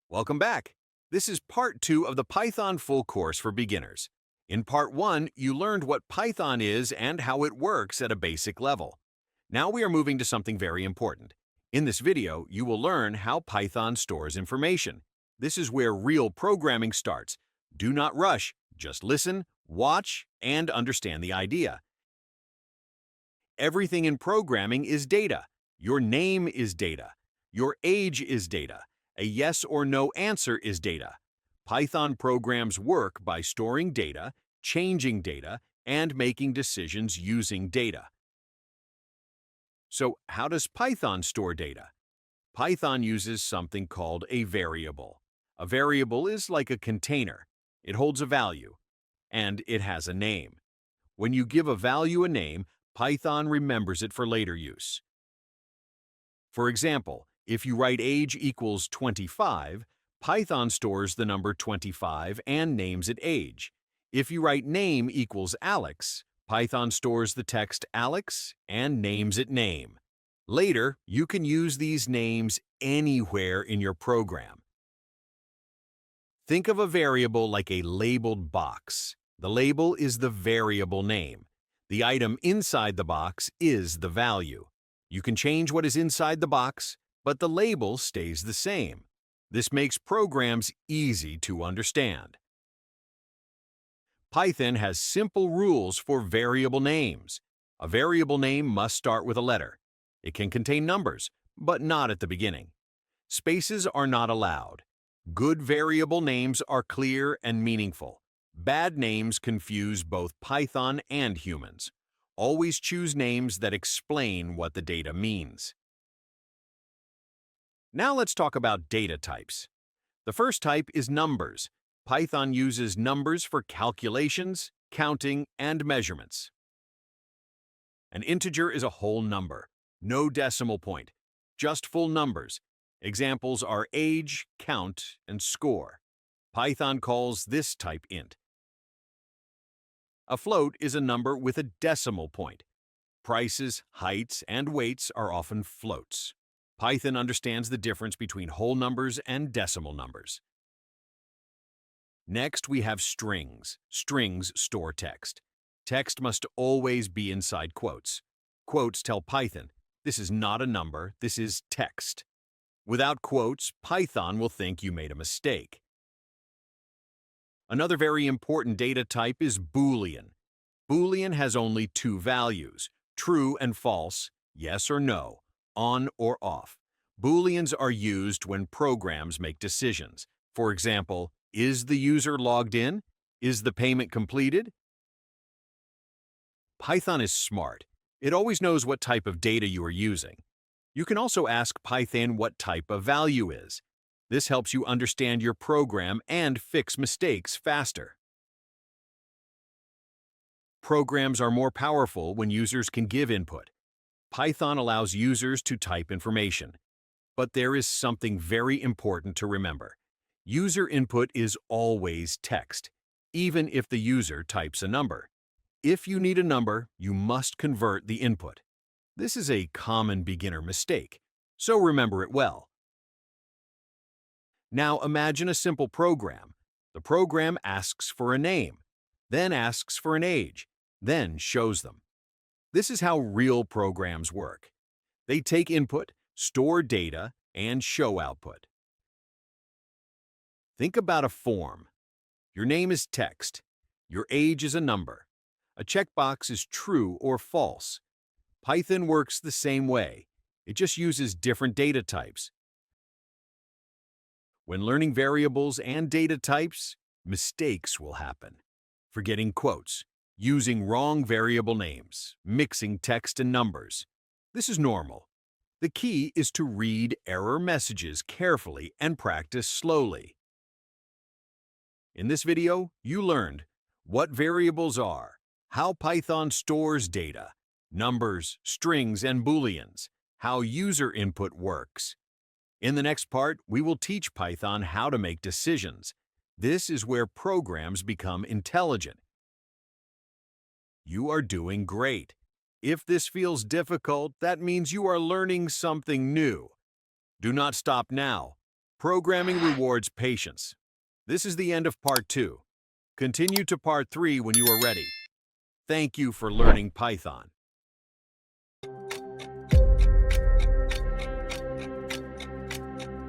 Welcome back. This is part 2 of the Python full course for beginners. In part 1, you learned what Python is and how it works at a basic level. Now we are moving to something very important. In this video, you will learn how Python stores information. This is where real programming starts. Do not rush, just listen, watch, and understand the idea. Everything in programming is data. Your name is data. Your age is data. A yes or no answer is data. Python programs work by storing data, changing data, and making decisions using data. So, how does Python store data? Python uses something called a variable. A variable is like a container. It holds a value, and it has a name. When you give a value a name, Python remembers it for later use. For example, if you write age equals 25, Python stores the number 25 and names it age. If you write name equals Alex, Python stores the text Alex and names it name. Later, you can use these names anywhere in your program. Think of a variable like a labeled box. The label is the variable name. The item inside the box is the value. You can change what is inside the box, but the label stays the same. This makes programs easy to understand. Python has simple rules for variable names. A variable name must start with a letter. It can contain numbers, but not at the beginning. Spaces are not allowed. Good variable names are clear and meaningful. Bad names confuse both Python and humans. Always choose names that explain what the data means. Now let's talk about data types. The first type is numbers. Python uses numbers for calculations, counting, and measurements. An integer is a whole number, no decimal point, just full numbers. Examples are age, count, and score. Python calls this type int. A float is a number with a decimal point. Prices, heights, and weights are often floats. Python understands the difference between whole numbers and decimal numbers. Next, we have strings. Strings store text. Text must always be inside quotes. Quotes tell Python, this is not a number, this is text. Without quotes, Python will think you made a mistake. Another very important data type is Boolean. Boolean has only two values, true and false, yes or no, on or off. Booleans are used when programs make decisions. For example, is the user logged in? Is the payment completed? Python is smart. It always knows what type of data you are using. You can also ask Python what type of value is. This helps you understand your program and fix mistakes faster. Programs are more powerful when users can give input. Python allows users to type information. But there is something very important to remember. User input is always text, even if the user types a number. If you need a number, you must convert the input. This is a common beginner mistake, so remember it well. Now imagine a simple program. The program asks for a name, then asks for an age, then shows them. This is how real programs work. They take input, store data, and show output. Think about a form. Your name is text. Your age is a number. A checkbox is true or false. Python works the same way. It just uses different data types. When learning variables and data types, mistakes will happen. Forgetting quotes, using wrong variable names, mixing text and numbers. This is normal. The key is to read error messages carefully and practice slowly. In this video, you learned what variables are, how Python stores data, numbers, strings, and booleans, how user input works. In the next part, we will teach Python how to make decisions. This is where programs become intelligent. You are doing great. If this feels difficult, that means you are learning something new. Do not stop now. Programming rewards patience. This is the end of Part 2. Continue to Part 3 when you are ready. Thank you for learning Python.